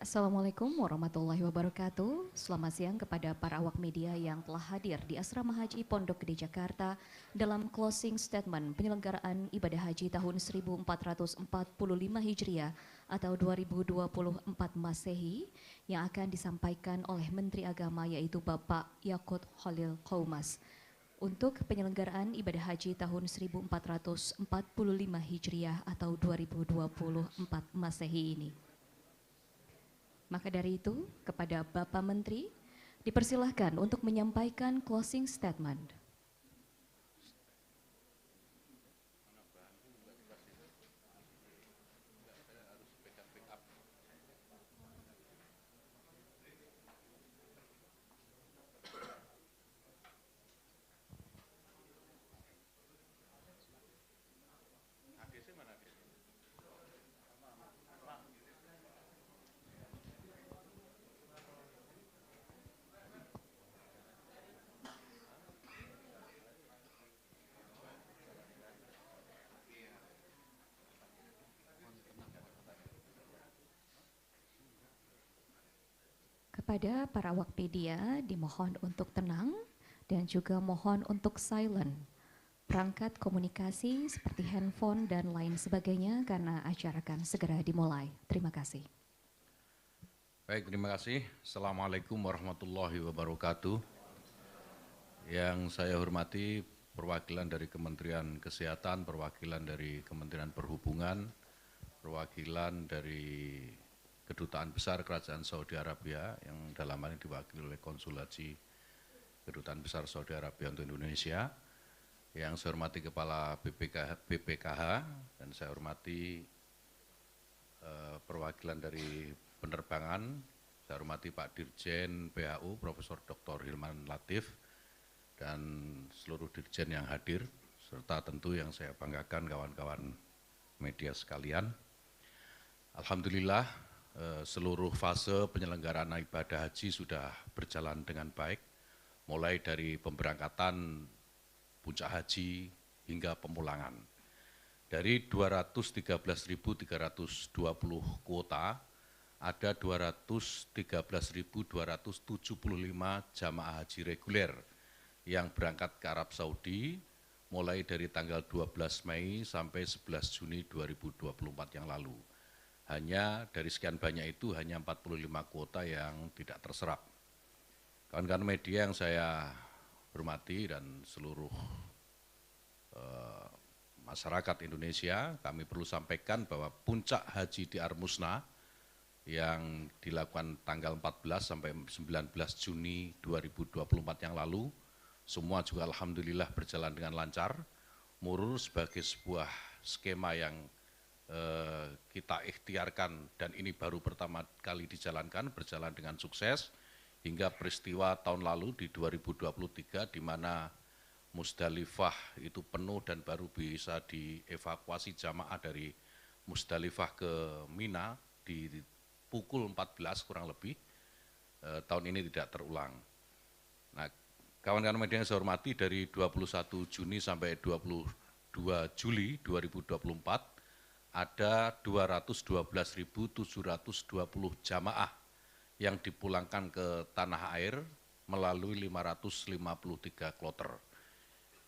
Assalamualaikum warahmatullahi wabarakatuh. Selamat siang kepada para awak media yang telah hadir di Asrama Haji Pondok Gede Jakarta dalam closing statement penyelenggaraan ibadah haji tahun 1445 Hijriah atau 2024 Masehi yang akan disampaikan oleh Menteri Agama yaitu Bapak Yakut Khalil Qaumas. Untuk penyelenggaraan ibadah haji tahun 1445 Hijriah atau 2024 Masehi ini. Maka dari itu, kepada Bapak Menteri, dipersilahkan untuk menyampaikan closing statement. Kepada para awak media dimohon untuk tenang dan juga mohon untuk silent. Perangkat komunikasi seperti handphone dan lain sebagainya karena acara akan segera dimulai. Terima kasih. Baik, terima kasih. Assalamualaikum warahmatullahi wabarakatuh. Yang saya hormati perwakilan dari Kementerian Kesehatan, perwakilan dari Kementerian Perhubungan, perwakilan dari Kedutaan Besar Kerajaan Saudi Arabia yang dalam hal ini diwakili oleh Konsul Haji Kedutaan Besar Saudi Arabia untuk Indonesia, yang saya hormati Kepala BPKH dan saya hormati perwakilan dari penerbangan, saya hormati Pak Dirjen PHU Profesor Dr. Hilman Latif dan seluruh dirjen yang hadir, serta tentu yang saya banggakan kawan-kawan media sekalian. Alhamdulillah seluruh fase penyelenggaraan ibadah haji sudah berjalan dengan baik, mulai dari pemberangkatan puncak haji hingga pemulangan. Dari 213.320 kuota, ada 213.275 jamaah haji reguler yang berangkat ke Arab Saudi mulai dari tanggal 12 Mei sampai 11 Juni 2024 yang lalu. Hanya dari sekian banyak itu hanya 45 kuota yang tidak terserap. Kawan-kawan media yang saya hormati dan seluruh masyarakat Indonesia, kami perlu sampaikan bahwa puncak haji di Armusna yang dilakukan tanggal 14 sampai 19 Juni 2024 yang lalu, semua juga alhamdulillah berjalan dengan lancar, murur sebagai sebuah skema yang kita ikhtiarkan dan ini baru pertama kali dijalankan, berjalan dengan sukses hingga peristiwa tahun lalu di 2023 di mana Musdalifah itu penuh dan baru bisa dievakuasi jamaah dari Musdalifah ke Mina di pukul 14 kurang lebih. Tahun ini tidak terulang. Nah, kawan-kawan media yang saya hormati, dari 21 Juni sampai 22 Juli 2024 ada 212.720 jamaah yang dipulangkan ke tanah air melalui 553 kloter.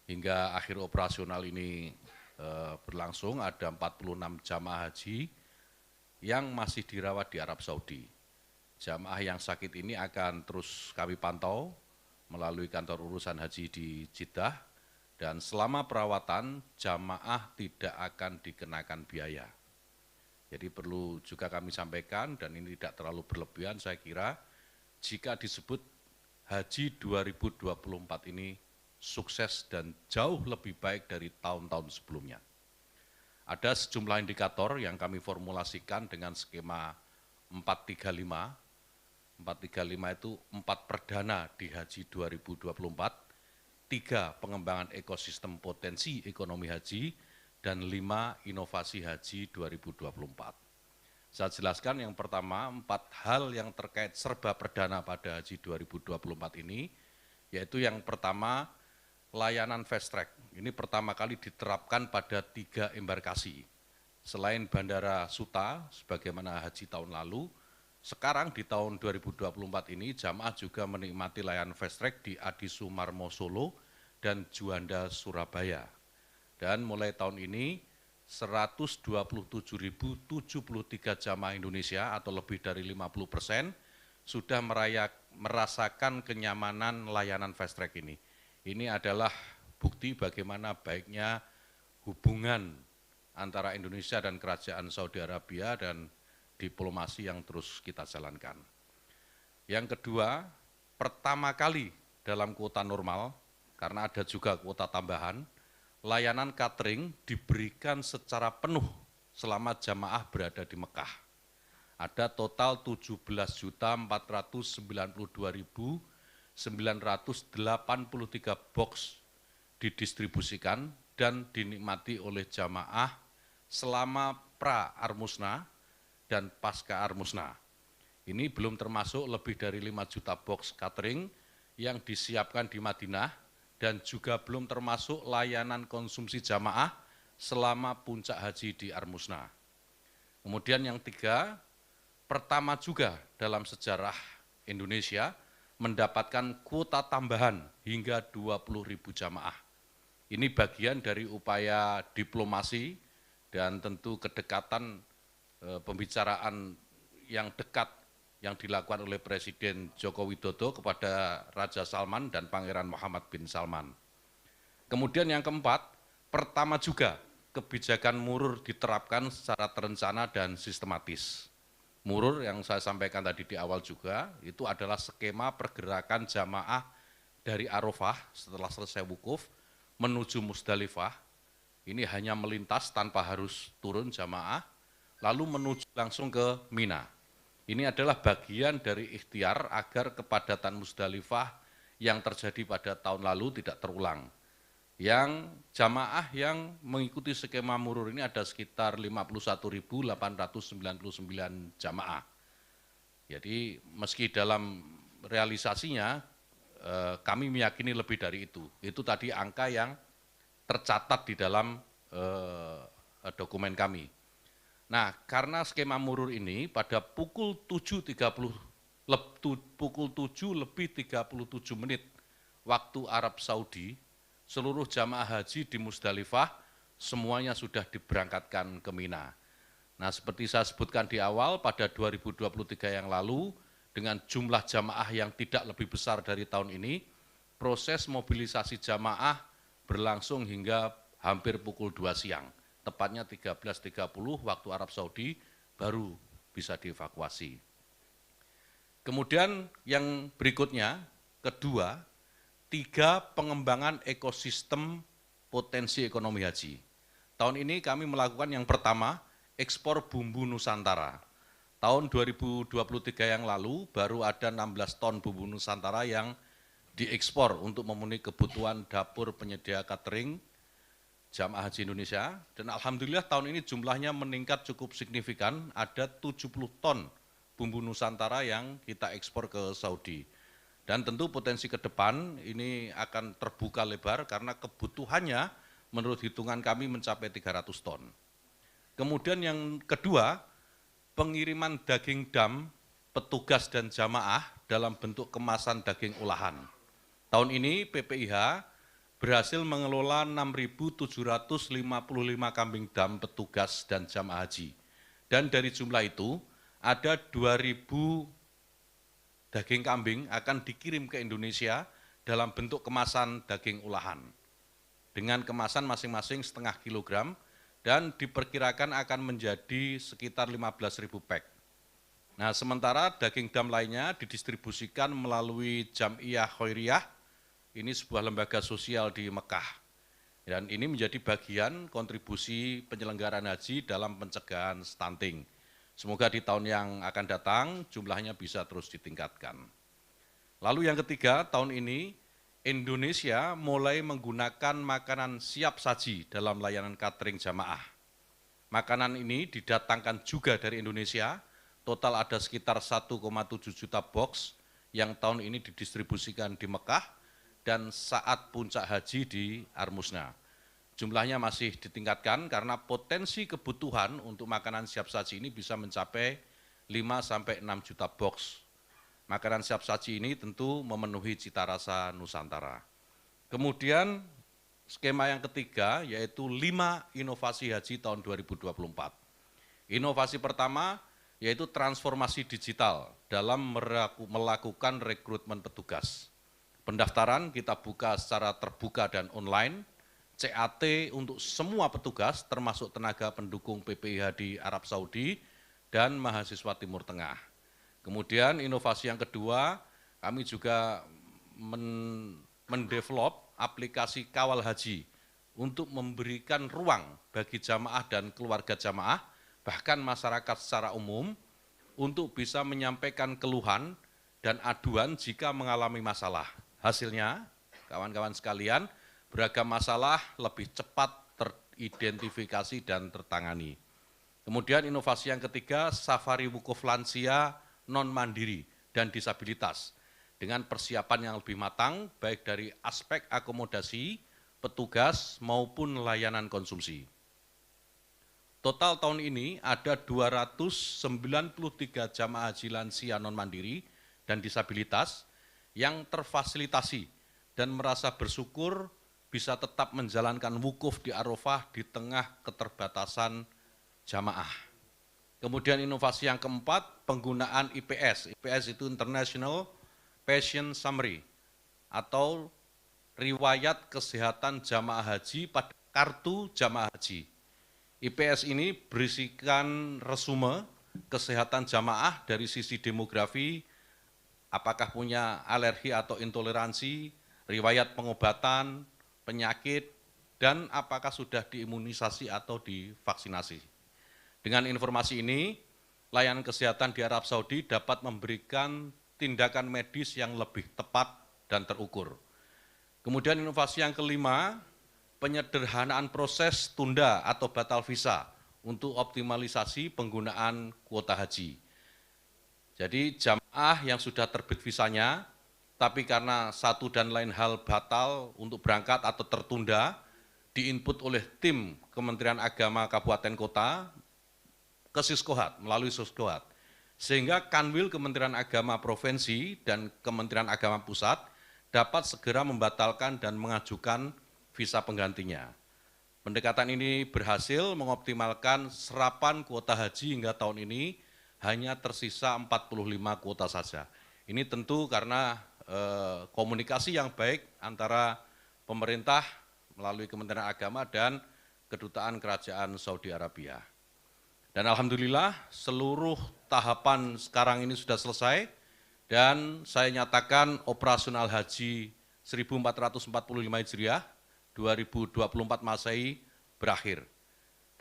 Hingga akhir operasional ini berlangsung, ada 46 jamaah haji yang masih dirawat di Arab Saudi. Jamaah yang sakit ini akan terus kami pantau melalui kantor urusan haji di Jeddah, dan selama perawatan jamaah tidak akan dikenakan biaya. Jadi perlu juga kami sampaikan, dan ini tidak terlalu berlebihan saya kira, jika disebut haji 2024 ini sukses dan jauh lebih baik dari tahun-tahun sebelumnya. Ada sejumlah indikator yang kami formulasikan dengan skema 435. 435 itu 4 perdana di haji 2024, 3 pengembangan ekosistem potensi ekonomi haji, dan 5 inovasi haji 2024. Saya jelaskan yang pertama, 4 hal yang terkait serba perdana pada haji 2024 ini, yaitu yang pertama, layanan fast track. Ini pertama kali diterapkan pada 3 embarkasi. Selain Bandara Suta, sebagaimana haji tahun lalu, Sekarang di tahun 2024 ini jamaah juga menikmati layanan fast track di Adi Sumarmo Solo dan Juanda Surabaya. Dan mulai tahun ini 127.073 jamaah Indonesia atau lebih dari 50% sudah merasakan kenyamanan layanan fast track ini. Ini adalah bukti bagaimana baiknya hubungan antara Indonesia dan Kerajaan Saudi Arabia dan diplomasi yang terus kita jalankan. Yang kedua, pertama kali dalam kuota normal, karena ada juga kuota tambahan, layanan catering diberikan secara penuh selama jamaah berada di Mekah. Ada total 17.492.983 box didistribusikan dan dinikmati oleh jamaah selama pra-Armusna dan pasca Armusna. Ini belum termasuk lebih dari 5 juta box catering yang disiapkan di Madinah dan juga belum termasuk layanan konsumsi jamaah selama puncak haji di Armusna. Kemudian yang tiga, pertama juga dalam sejarah Indonesia mendapatkan kuota tambahan hingga 20.000 jamaah. Ini bagian dari upaya diplomasi dan tentu kedekatan pembicaraan yang dekat yang dilakukan oleh Presiden Joko Widodo kepada Raja Salman dan Pangeran Muhammad bin Salman. Kemudian yang keempat, pertama juga kebijakan murur diterapkan secara terencana dan sistematis. Murur yang saya sampaikan tadi di awal juga, itu adalah skema pergerakan jamaah dari Arafah setelah selesai wukuf menuju Musdalifah. Ini hanya melintas tanpa harus turun jamaah, lalu menuju langsung ke Mina. Ini adalah bagian dari ikhtiar agar kepadatan Musdalifah yang terjadi pada tahun lalu tidak terulang. Yang jamaah yang mengikuti skema murur ini ada sekitar 51.899 jamaah. Jadi meski dalam realisasinya kami meyakini lebih dari itu. Itu tadi angka yang tercatat di dalam dokumen kami. Nah, karena skema murur ini pada pukul 7.37 menit waktu Arab Saudi, seluruh jamaah haji di Musdalifah semuanya sudah diberangkatkan ke Mina. Nah, seperti saya sebutkan di awal, pada 2023 yang lalu, dengan jumlah jamaah yang tidak lebih besar dari tahun ini, proses mobilisasi jamaah berlangsung hingga hampir pukul 2 siang. Tepatnya 13.30 waktu Arab Saudi baru bisa dievakuasi. Kemudian yang berikutnya, kedua, 3 pengembangan ekosistem potensi ekonomi haji. Tahun ini kami melakukan yang pertama, ekspor bumbu Nusantara. Tahun 2023 yang lalu baru ada 16 ton bumbu Nusantara yang diekspor untuk memenuhi kebutuhan dapur penyedia catering jamaah haji Indonesia, dan alhamdulillah tahun ini jumlahnya meningkat cukup signifikan, ada 70 ton bumbu Nusantara yang kita ekspor ke Saudi. Dan tentu potensi ke depan ini akan terbuka lebar karena kebutuhannya menurut hitungan kami mencapai 300 ton. Kemudian yang kedua, pengiriman daging dam, petugas dan jamaah dalam bentuk kemasan daging olahan. Tahun ini PPIH berhasil mengelola 6.755 kambing dam petugas dan jamaah haji. Dan dari jumlah itu, ada 2.000 daging kambing akan dikirim ke Indonesia dalam bentuk kemasan daging olahan. Dengan kemasan masing-masing setengah kilogram, dan diperkirakan akan menjadi sekitar 15.000 pack. Nah, sementara daging dam lainnya didistribusikan melalui Jam'iyah Khairiyah, ini sebuah lembaga sosial di Mekah. Dan ini menjadi bagian kontribusi penyelenggaraan haji dalam pencegahan stunting. Semoga di tahun yang akan datang jumlahnya bisa terus ditingkatkan. Lalu yang ketiga, tahun ini Indonesia mulai menggunakan makanan siap saji dalam layanan catering jamaah. Makanan ini didatangkan juga dari Indonesia, total ada sekitar 1,7 juta box yang tahun ini didistribusikan di Mekah, dan saat puncak haji di Armusna. Jumlahnya masih ditingkatkan karena potensi kebutuhan untuk makanan siap saji ini bisa mencapai 5-6 juta box. Makanan siap saji ini tentu memenuhi cita rasa Nusantara. Kemudian skema yang ketiga yaitu 5 inovasi haji tahun 2024. Inovasi pertama yaitu transformasi digital dalam melakukan rekrutmen petugas. Pendaftaran kita buka secara terbuka dan online, CAT untuk semua petugas termasuk tenaga pendukung PPIH di Arab Saudi dan mahasiswa Timur Tengah. Kemudian inovasi yang kedua, kami juga mendevelop aplikasi kawal haji untuk memberikan ruang bagi jamaah dan keluarga jamaah, bahkan masyarakat secara umum, untuk bisa menyampaikan keluhan dan aduan jika mengalami masalah. Hasilnya, kawan-kawan sekalian, beragam masalah lebih cepat teridentifikasi dan tertangani. Kemudian inovasi yang ketiga, safari wukuf lansia non-mandiri dan disabilitas dengan persiapan yang lebih matang baik dari aspek akomodasi, petugas maupun layanan konsumsi. Total tahun ini ada 293 jamaah haji lansia non-mandiri dan disabilitas yang terfasilitasi dan merasa bersyukur bisa tetap menjalankan wukuf di Arafah di tengah keterbatasan jamaah. Kemudian inovasi yang keempat, penggunaan IPS. IPS itu International Patient Summary atau riwayat kesehatan jamaah haji pada kartu jamaah haji. IPS ini berisikan resume kesehatan jamaah dari sisi demografi, apakah punya alergi atau intoleransi, riwayat pengobatan, penyakit, dan apakah sudah diimunisasi atau divaksinasi. Dengan informasi ini, layanan kesehatan di Arab Saudi dapat memberikan tindakan medis yang lebih tepat dan terukur. Kemudian inovasi yang kelima, penyederhanaan proses tunda atau batal visa untuk optimalisasi penggunaan kuota haji. Jadi jamaah yang sudah terbit visanya, tapi karena satu dan lain hal batal untuk berangkat atau tertunda, diinput oleh tim Kementerian Agama Kabupaten Kota ke Siskohat, melalui Siskohat. Sehingga Kanwil Kementerian Agama Provinsi dan Kementerian Agama Pusat dapat segera membatalkan dan mengajukan visa penggantinya. Pendekatan ini berhasil mengoptimalkan serapan kuota haji hingga tahun ini hanya tersisa 45 kuota saja. Ini tentu karena komunikasi yang baik antara pemerintah melalui Kementerian Agama dan Kedutaan Kerajaan Saudi Arabia. Dan alhamdulillah seluruh tahapan sekarang ini sudah selesai dan saya nyatakan operasional haji 1445 Hijriah 2024 Masehi berakhir.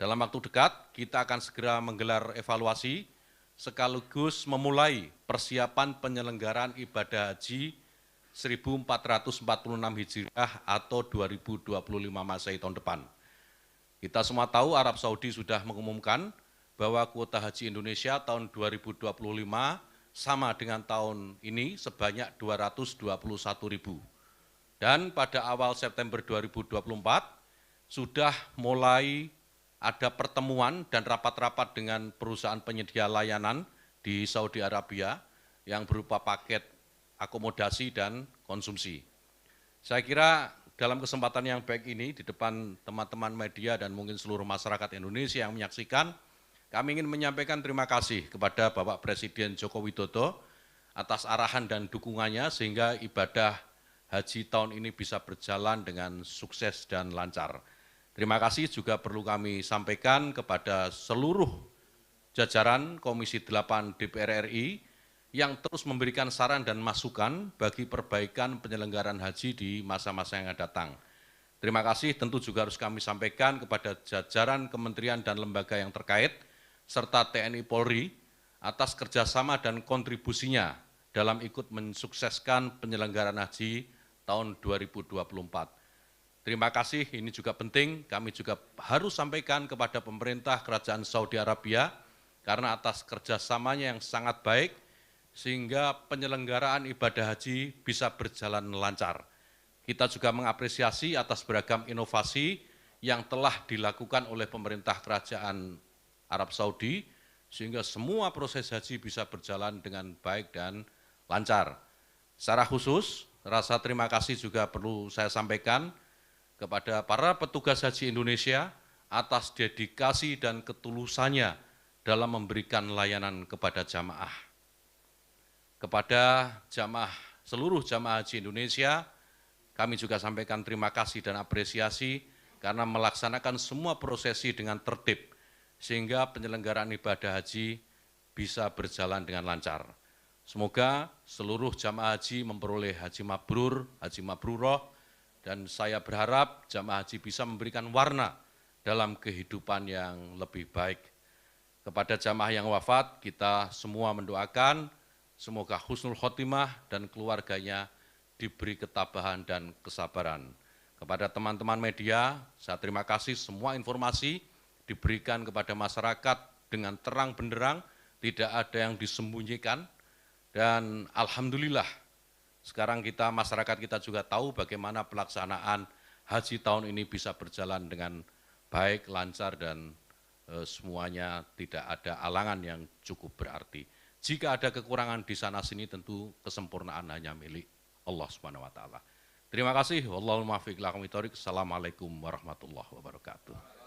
Dalam waktu dekat kita akan segera menggelar evaluasi sekaligus memulai persiapan penyelenggaraan ibadah haji 1446 Hijriah atau 2025 Masehi tahun depan. Kita semua tahu Arab Saudi sudah mengumumkan bahwa kuota haji Indonesia tahun 2025 sama dengan tahun ini sebanyak 221.000. Dan pada awal September 2024 sudah mulai ada pertemuan dan rapat-rapat dengan perusahaan penyedia layanan di Saudi Arabia yang berupa paket akomodasi dan konsumsi. Saya kira dalam kesempatan yang baik ini di depan teman-teman media dan mungkin seluruh masyarakat Indonesia yang menyaksikan, kami ingin menyampaikan terima kasih kepada Bapak Presiden Joko Widodo atas arahan dan dukungannya sehingga ibadah haji tahun ini bisa berjalan dengan sukses dan lancar. Terima kasih juga perlu kami sampaikan kepada seluruh jajaran Komisi 8 DPR RI yang terus memberikan saran dan masukan bagi perbaikan penyelenggaraan haji di masa-masa yang akan datang. Terima kasih tentu juga harus kami sampaikan kepada jajaran kementerian dan lembaga yang terkait, serta TNI Polri atas kerjasama dan kontribusinya dalam ikut mensukseskan penyelenggaraan haji tahun 2024. Terima kasih, ini juga penting, kami juga harus sampaikan kepada pemerintah Kerajaan Saudi Arabia karena atas kerjasamanya yang sangat baik sehingga penyelenggaraan ibadah haji bisa berjalan lancar. Kita juga mengapresiasi atas beragam inovasi yang telah dilakukan oleh pemerintah Kerajaan Arab Saudi sehingga semua proses haji bisa berjalan dengan baik dan lancar. Secara khusus, rasa terima kasih juga perlu saya sampaikan kepada para petugas haji Indonesia atas dedikasi dan ketulusannya dalam memberikan layanan kepada jamaah. Kepada seluruh jamaah haji Indonesia, kami juga sampaikan terima kasih dan apresiasi karena melaksanakan semua prosesi dengan tertib, sehingga penyelenggaraan ibadah haji bisa berjalan dengan lancar. Semoga seluruh jamaah haji memperoleh haji mabrur, haji mabruroh, dan saya berharap jamaah haji bisa memberikan warna dalam kehidupan yang lebih baik. Kepada jamaah yang wafat, kita semua mendoakan semoga husnul khotimah dan keluarganya diberi ketabahan dan kesabaran. Kepada teman-teman media, saya terima kasih semua informasi diberikan kepada masyarakat dengan terang benderang, tidak ada yang disembunyikan, dan alhamdulillah sekarang masyarakat kita juga tahu bagaimana pelaksanaan haji tahun ini bisa berjalan dengan baik, lancar, dan semuanya tidak ada alangan yang cukup berarti. Jika ada kekurangan di sana sini tentu kesempurnaan hanya milik Allah Subhanahu wa taala. Terima kasih. Wallahul muwaffiq ila aqwamit thoriq. Assalamualaikum warahmatullahi wabarakatuh.